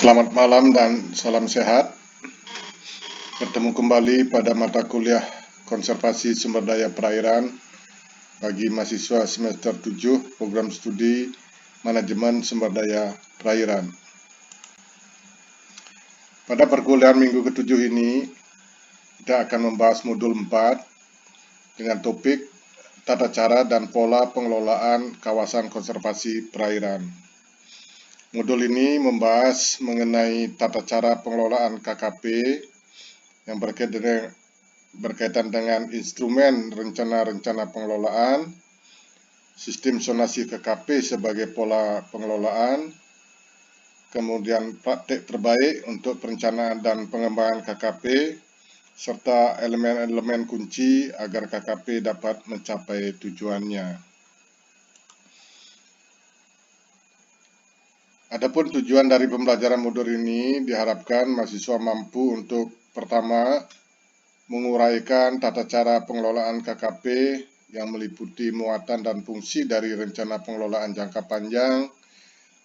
Selamat malam dan salam sehat. Bertemu kembali pada mata kuliah Konservasi Sumber Daya Perairan bagi mahasiswa semester 7 program studi Manajemen Sumber Daya Perairan. Pada perkuliahan minggu ke-7 ini, kita akan membahas modul 4 dengan topik tata cara dan pola pengelolaan kawasan konservasi perairan. Modul ini membahas mengenai tata cara pengelolaan KKP yang berkaitan dengan instrumen rencana pengelolaan, sistem zonasi KKP sebagai pola pengelolaan, kemudian praktik terbaik untuk perencanaan dan pengembangan KKP, serta elemen-elemen kunci agar KKP dapat mencapai tujuannya. Adapun tujuan dari pembelajaran modul ini diharapkan mahasiswa mampu untuk pertama, menguraikan tata cara pengelolaan KKP yang meliputi muatan dan fungsi dari rencana pengelolaan jangka panjang,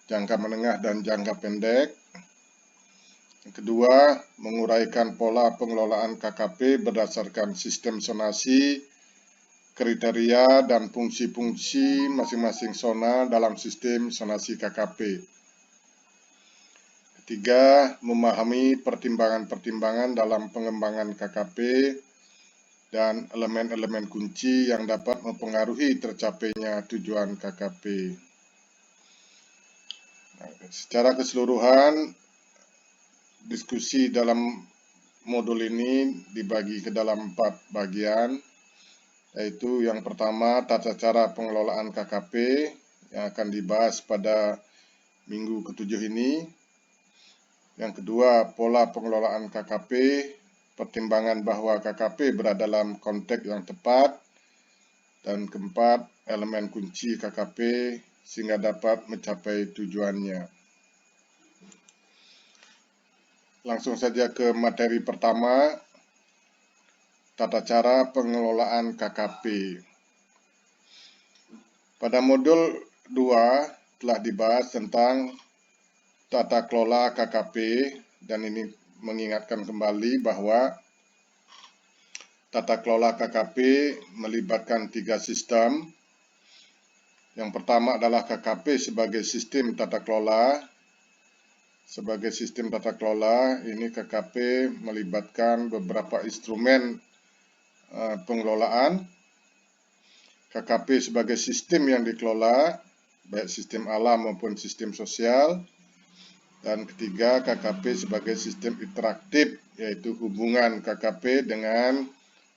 jangka menengah, dan jangka pendek. Yang kedua, menguraikan pola pengelolaan KKP berdasarkan sistem zonasi, kriteria, dan fungsi-fungsi masing-masing zona dalam sistem zonasi KKP. Ketiga, memahami pertimbangan-pertimbangan dalam pengembangan KKP dan elemen-elemen kunci yang dapat mempengaruhi tercapainya tujuan KKP. Secara keseluruhan, diskusi dalam modul ini dibagi ke dalam 4 bagian, yaitu yang pertama tata cara pengelolaan KKP yang akan dibahas pada minggu ke-7 ini. Yang kedua, pola pengelolaan KKP, pertimbangan bahwa KKP berada dalam konteks yang tepat. Dan keempat, elemen kunci KKP sehingga dapat mencapai tujuannya. Langsung saja ke materi pertama, tata cara pengelolaan KKP. Pada modul 2 telah dibahas tentang tata kelola KKP, dan ini mengingatkan kembali bahwa tata kelola KKP melibatkan 3 sistem. Yang pertama adalah KKP sebagai sistem tata kelola. Sebagai sistem tata kelola, ini KKP melibatkan beberapa instrumen pengelolaan. KKP sebagai sistem yang dikelola, baik sistem alam maupun sistem sosial. Dan ketiga, KKP sebagai sistem interaktif, yaitu hubungan KKP dengan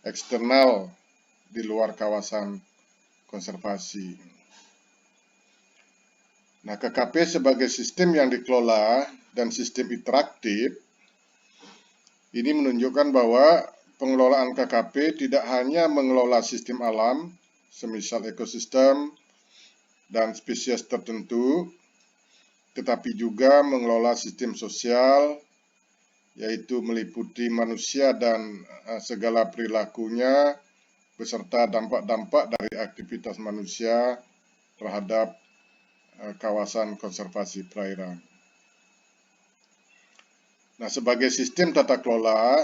eksternal di luar kawasan konservasi. Nah, KKP sebagai sistem yang dikelola dan sistem interaktif, ini menunjukkan bahwa pengelolaan KKP tidak hanya mengelola sistem alam, semisal ekosistem dan spesies tertentu, tetapi juga mengelola sistem sosial, yaitu meliputi manusia dan segala perilakunya, beserta dampak-dampak dari aktivitas manusia terhadap kawasan konservasi perairan. Nah, sebagai sistem tata kelola,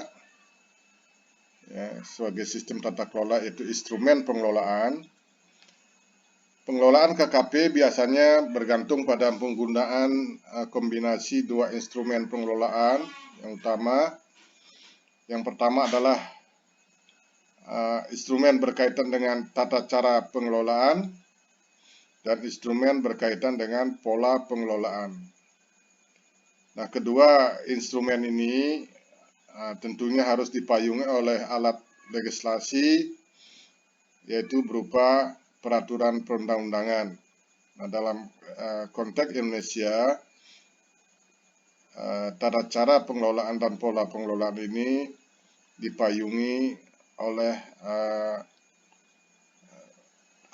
yaitu instrumen pengelolaan. Pengelolaan KKP biasanya bergantung pada penggunaan kombinasi 2 instrumen pengelolaan yang utama. Yang pertama adalah instrumen berkaitan dengan tata cara pengelolaan dan instrumen berkaitan dengan pola pengelolaan. Nah, kedua instrumen ini tentunya harus dipayungi oleh alat legislasi, yaitu berupa peraturan perundang-undangan. Nah, dalam konteks Indonesia, tata cara pengelolaan dan pola pengelolaan ini dipayungi oleh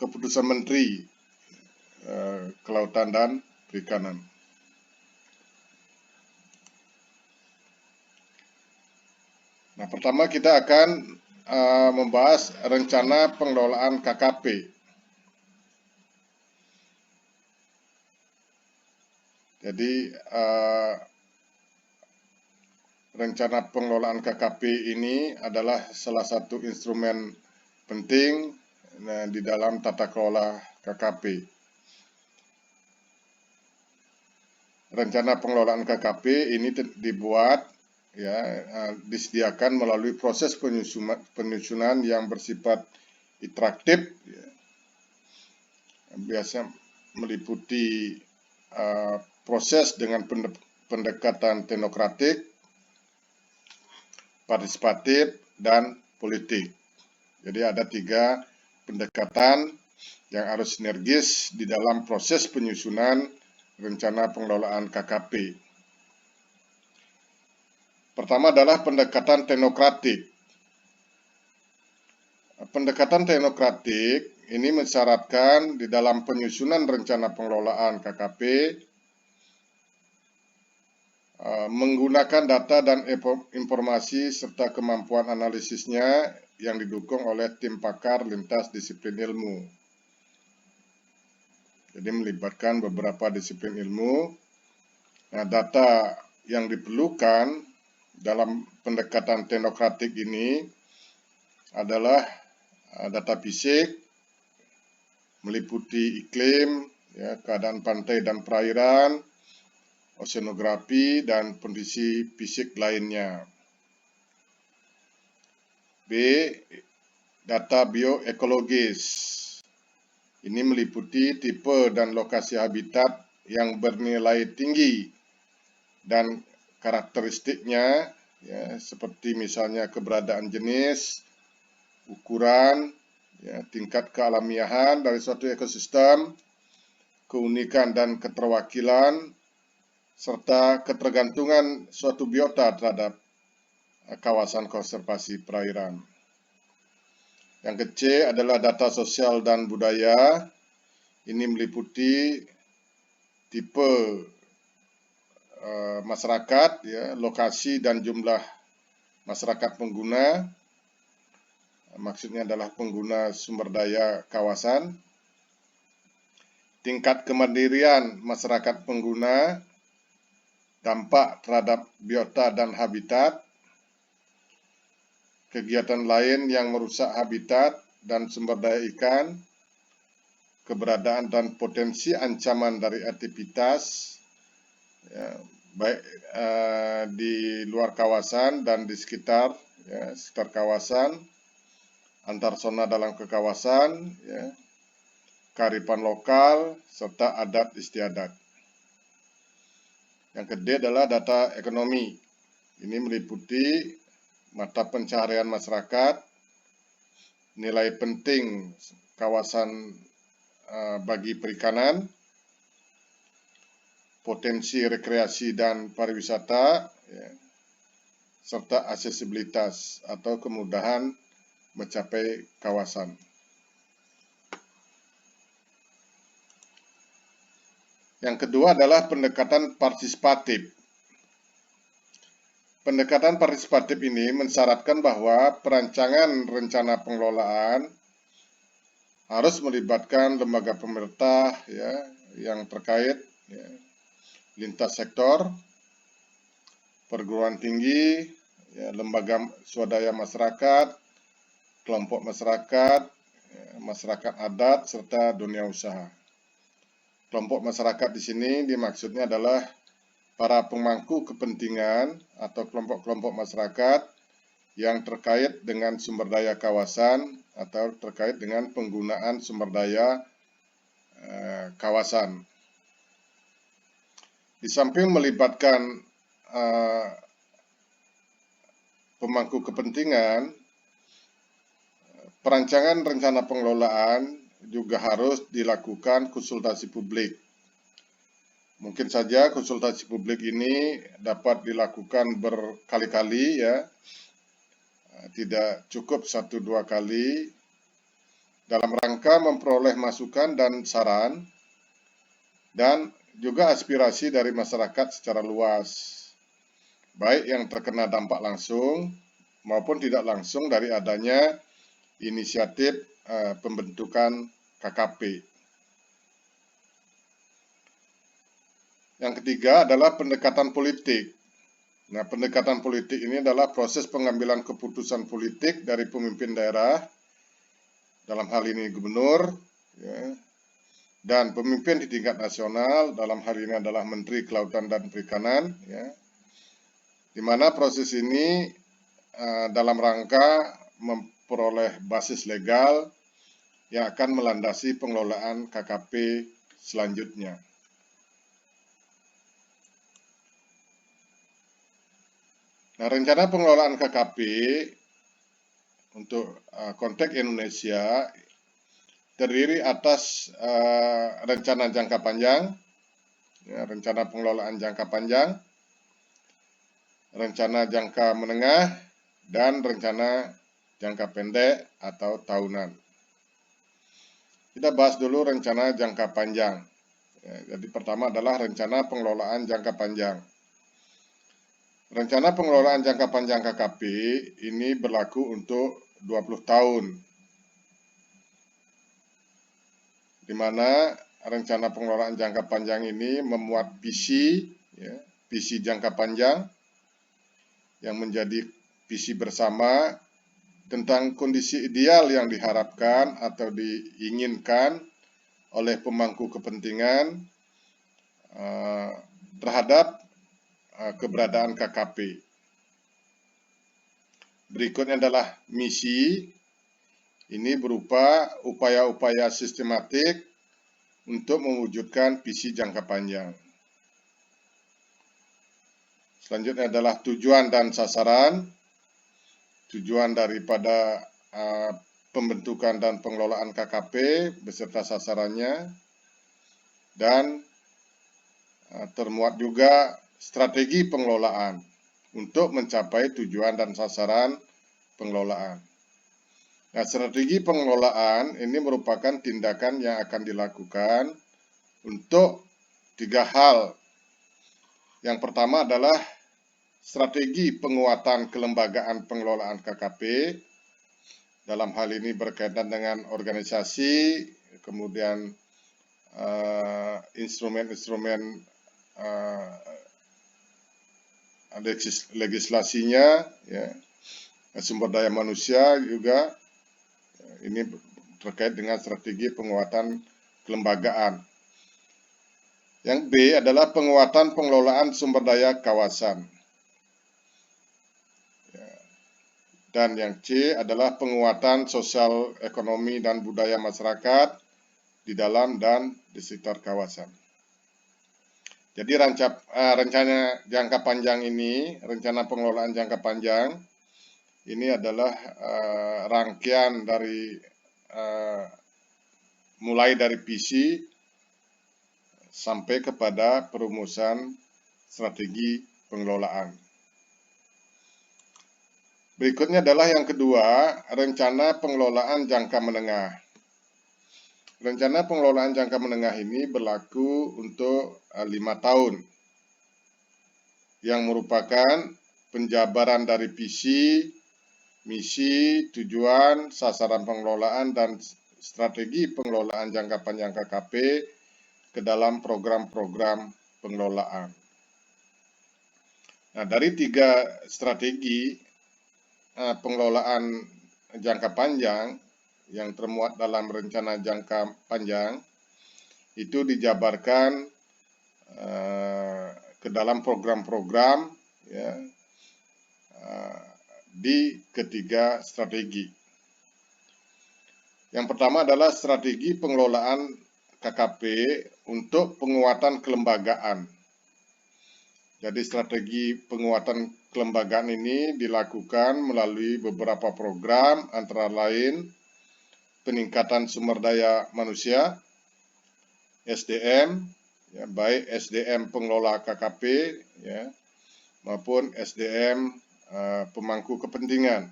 keputusan Menteri Kelautan dan Perikanan. Nah, pertama kita akan membahas rencana pengelolaan KKP. Jadi rencana pengelolaan KKP ini adalah salah satu instrumen penting di dalam tata kelola KKP. Rencana pengelolaan KKP ini dibuat disediakan melalui proses penyusunan yang bersifat interaktif, biasa meliputi proses dengan pendekatan teknokratik, partisipatif, dan politik. Jadi ada 3 pendekatan yang harus sinergis di dalam proses penyusunan rencana pengelolaan KKP. Pertama adalah pendekatan teknokratik. Pendekatan teknokratik ini mensyaratkan di dalam penyusunan rencana pengelolaan KKP menggunakan data dan informasi serta kemampuan analisisnya yang didukung oleh tim pakar lintas disiplin ilmu. Jadi melibatkan beberapa disiplin ilmu. Nah, data yang diperlukan dalam pendekatan teknokratik ini adalah data fisik, meliputi iklim, keadaan pantai dan perairan, oseanografi, dan kondisi fisik lainnya. B. Data bioekologis. Ini meliputi tipe dan lokasi habitat yang bernilai tinggi dan karakteristiknya, seperti misalnya keberadaan jenis, ukuran, tingkat kealamiahan dari suatu ekosistem, keunikan dan keterwakilan, serta ketergantungan suatu biota terhadap kawasan konservasi perairan. Yang C adalah data sosial dan budaya. Ini meliputi tipe masyarakat, lokasi dan jumlah masyarakat pengguna. Maksudnya adalah pengguna sumber daya kawasan. Tingkat kemandirian masyarakat pengguna, dampak terhadap biota dan habitat, kegiatan lain yang merusak habitat dan sumber daya ikan, keberadaan dan potensi ancaman dari aktivitas, baik di luar kawasan dan di sekitar kawasan, antar zona dalam kekawasan, kearifan lokal, serta adat istiadat. Yang kedua adalah data ekonomi. Ini meliputi mata pencaharian masyarakat, nilai penting kawasan bagi perikanan, potensi rekreasi dan pariwisata, serta aksesibilitas atau kemudahan mencapai kawasan. Yang kedua adalah pendekatan partisipatif. Pendekatan partisipatif ini mensyaratkan bahwa perancangan rencana pengelolaan harus melibatkan lembaga pemerintah yang terkait, lintas sektor, perguruan tinggi, lembaga swadaya masyarakat, kelompok masyarakat, masyarakat adat, serta dunia usaha. Kelompok masyarakat di sini dimaksudnya adalah para pemangku kepentingan atau kelompok-kelompok masyarakat yang terkait dengan sumber daya kawasan atau terkait dengan penggunaan sumber daya kawasan. Di samping melibatkan pemangku kepentingan, perancangan rencana pengelolaan juga harus dilakukan konsultasi publik. Mungkin saja konsultasi publik ini dapat dilakukan berkali-kali, tidak cukup 1-2 kali, dalam rangka memperoleh masukan dan saran, dan juga aspirasi dari masyarakat secara luas, baik yang terkena dampak langsung maupun tidak langsung dari adanya inisiatif pembentukan KKP. Yang ketiga adalah pendekatan politik. Nah, pendekatan politik ini adalah proses pengambilan keputusan politik dari pemimpin daerah, dalam hal ini gubernur, ya, dan pemimpin di tingkat nasional, dalam hal ini adalah Menteri Kelautan dan Perikanan, ya, di mana proses ini dalam rangka memperoleh basis legal yang akan melandasi pengelolaan KKP selanjutnya. Nah, rencana pengelolaan KKP untuk konteks Indonesia terdiri atas rencana jangka panjang, ya, rencana pengelolaan jangka panjang, rencana jangka menengah, dan rencana jangka pendek atau tahunan. Kita bahas dulu rencana jangka panjang. Ya, jadi pertama adalah rencana pengelolaan jangka panjang. Rencana pengelolaan jangka panjang KKP ini berlaku untuk 20 tahun, di mana rencana pengelolaan jangka panjang ini memuat visi, ya, visi jangka panjang yang menjadi visi bersama tentang kondisi ideal yang diharapkan atau diinginkan oleh pemangku kepentingan terhadap keberadaan KKP. Berikutnya adalah misi. Ini berupa upaya-upaya sistematik untuk mewujudkan visi jangka panjang. Selanjutnya adalah tujuan dan sasaran. Tujuan daripada pembentukan dan pengelolaan KKP beserta sasarannya, dan termuat juga strategi pengelolaan untuk mencapai tujuan dan sasaran pengelolaan. Nah, strategi pengelolaan ini merupakan tindakan yang akan dilakukan untuk 3 hal. Yang pertama adalah strategi penguatan kelembagaan pengelolaan KKP. Dalam hal ini berkaitan dengan organisasi, kemudian instrumen-instrumen legislasinya, ya, sumber daya manusia juga, ini terkait dengan strategi penguatan kelembagaan. Yang B adalah penguatan pengelolaan sumber daya kawasan. Dan yang C adalah penguatan sosial, ekonomi, dan budaya masyarakat di dalam dan di sekitar kawasan. Jadi rencana jangka panjang ini, rencana pengelolaan jangka panjang, ini adalah rangkaian dari mulai dari visi sampai kepada perumusan strategi pengelolaan. Berikutnya adalah yang kedua, rencana pengelolaan jangka menengah. Rencana pengelolaan jangka menengah ini berlaku untuk 5 tahun, yang merupakan penjabaran dari visi, misi, tujuan, sasaran pengelolaan, dan strategi pengelolaan jangka panjang KKP ke dalam program-program pengelolaan. Nah, dari 3 strategi pengelolaan jangka panjang yang termuat dalam rencana jangka panjang itu dijabarkan ke dalam program-program, ya, di ketiga strategi. Yang pertama adalah strategi pengelolaan KKP untuk penguatan kelembagaan. Jadi strategi penguatan kelembagaan ini dilakukan melalui beberapa program, antara lain peningkatan sumber daya manusia, SDM, ya, baik SDM pengelola KKP, ya, maupun SDM pemangku kepentingan.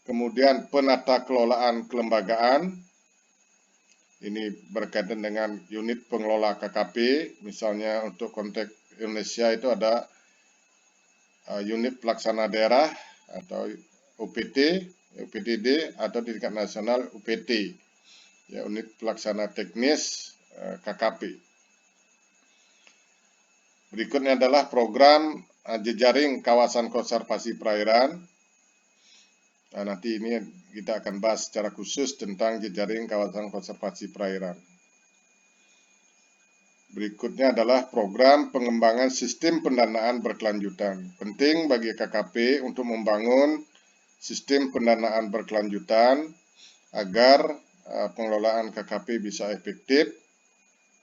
Kemudian penata kelolaan kelembagaan, ini berkaitan dengan unit pengelola KKP, misalnya untuk konteks Indonesia itu ada unit pelaksana daerah atau UPT, UPTD, atau di tingkat nasional UPT, ya, unit pelaksana teknis KKP. Berikutnya adalah program jejaring kawasan konservasi perairan. Nah, nanti ini kita akan bahas secara khusus tentang jejaring kawasan konservasi perairan. Berikutnya adalah program pengembangan sistem pendanaan berkelanjutan. Penting bagi KKP untuk membangun sistem pendanaan berkelanjutan agar pengelolaan KKP bisa efektif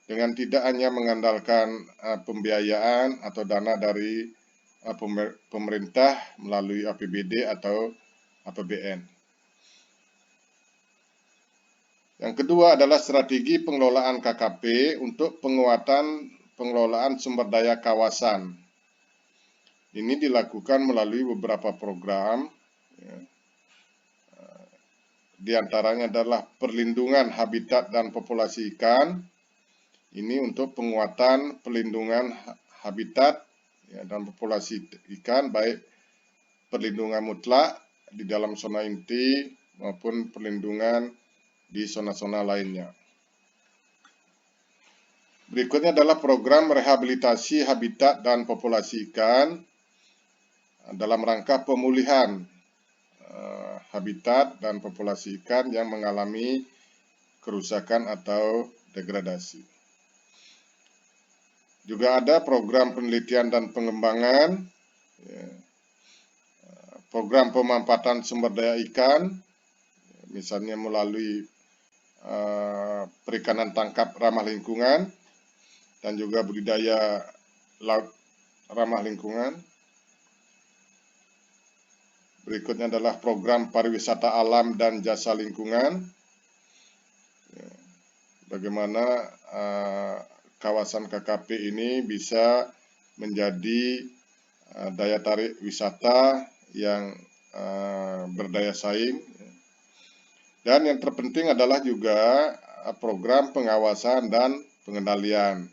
dengan tidak hanya mengandalkan pembiayaan atau dana dari pemerintah melalui APBD atau APBN. Yang kedua adalah strategi pengelolaan KKP untuk penguatan pengelolaan sumber daya kawasan. Ini dilakukan melalui beberapa program, di antaranya adalah perlindungan habitat dan populasi ikan. Ini untuk penguatan perlindungan habitat dan populasi ikan, baik perlindungan mutlak di dalam zona inti maupun perlindungan di zona-zona lainnya. Berikutnya adalah program rehabilitasi habitat dan populasi ikan dalam rangka pemulihan habitat dan populasi ikan yang mengalami kerusakan atau degradasi. Juga ada program penelitian dan pengembangan, program pemanfaatan sumber daya ikan, misalnya melalui perikanan tangkap ramah lingkungan dan juga budidaya laut ramah lingkungan. Berikutnya adalah program pariwisata alam dan jasa lingkungan. Bagaimana kawasan KKP ini bisa menjadi daya tarik wisata yang berdaya saing. Dan yang terpenting adalah juga program pengawasan dan pengendalian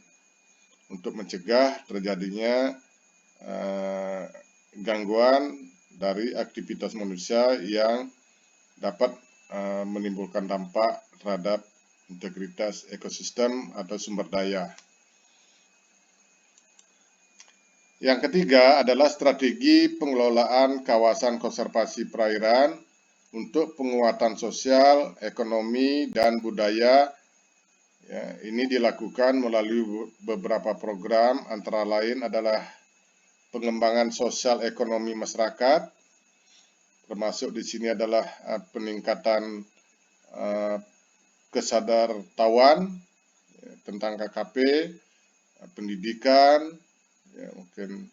untuk mencegah terjadinya gangguan dari aktivitas manusia yang dapat menimbulkan dampak terhadap integritas ekosistem atau sumber daya. Yang ketiga adalah strategi pengelolaan kawasan konservasi perairan untuk penguatan sosial, ekonomi, dan budaya. Ya, ini dilakukan melalui beberapa program, antara lain adalah pengembangan sosial ekonomi masyarakat, termasuk di sini adalah peningkatan kesadartahuan tentang KKP, pendidikan, mungkin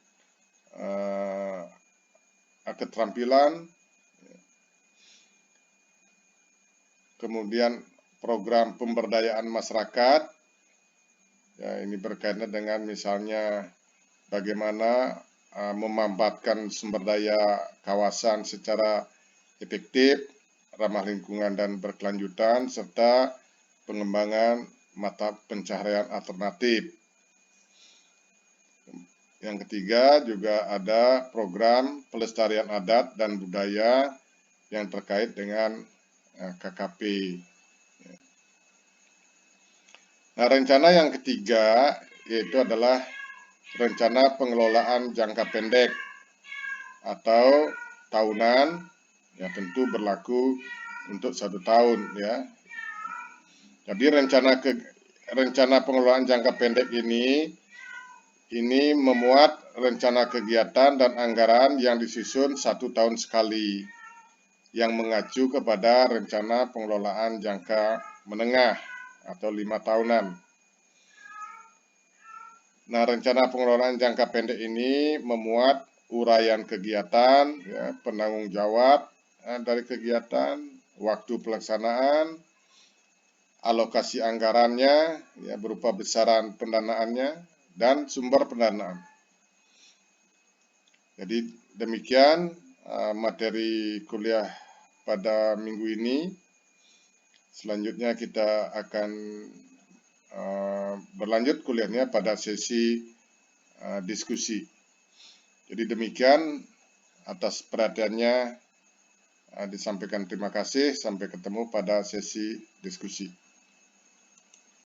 keterampilan, kemudian program pemberdayaan masyarakat, ini berkaitan dengan misalnya bagaimana memanfaatkan sumber daya kawasan secara efektif, ramah lingkungan dan berkelanjutan, serta pengembangan mata pencaharian alternatif. Yang ketiga juga ada program pelestarian adat dan budaya yang terkait dengan KKP. Nah, rencana yang ketiga yaitu adalah rencana pengelolaan jangka pendek atau tahunan, ya tentu berlaku untuk 1 tahun ya. Jadi rencana pengelolaan jangka pendek ini memuat rencana kegiatan dan anggaran yang disusun 1 tahun sekali, yang mengacu kepada rencana pengelolaan jangka menengah atau 5 tahunan. Nah, rencana pengelolaan jangka pendek ini memuat uraian kegiatan, ya, penanggung jawab dari kegiatan, waktu pelaksanaan, alokasi anggarannya, ya, berupa besaran pendanaannya, dan sumber pendanaan. Jadi demikian materi kuliah pada minggu ini. Selanjutnya kita akan berlanjut kuliahnya pada sesi diskusi. Jadi demikian, atas perhatiannya disampaikan terima kasih. Sampai ketemu pada sesi diskusi.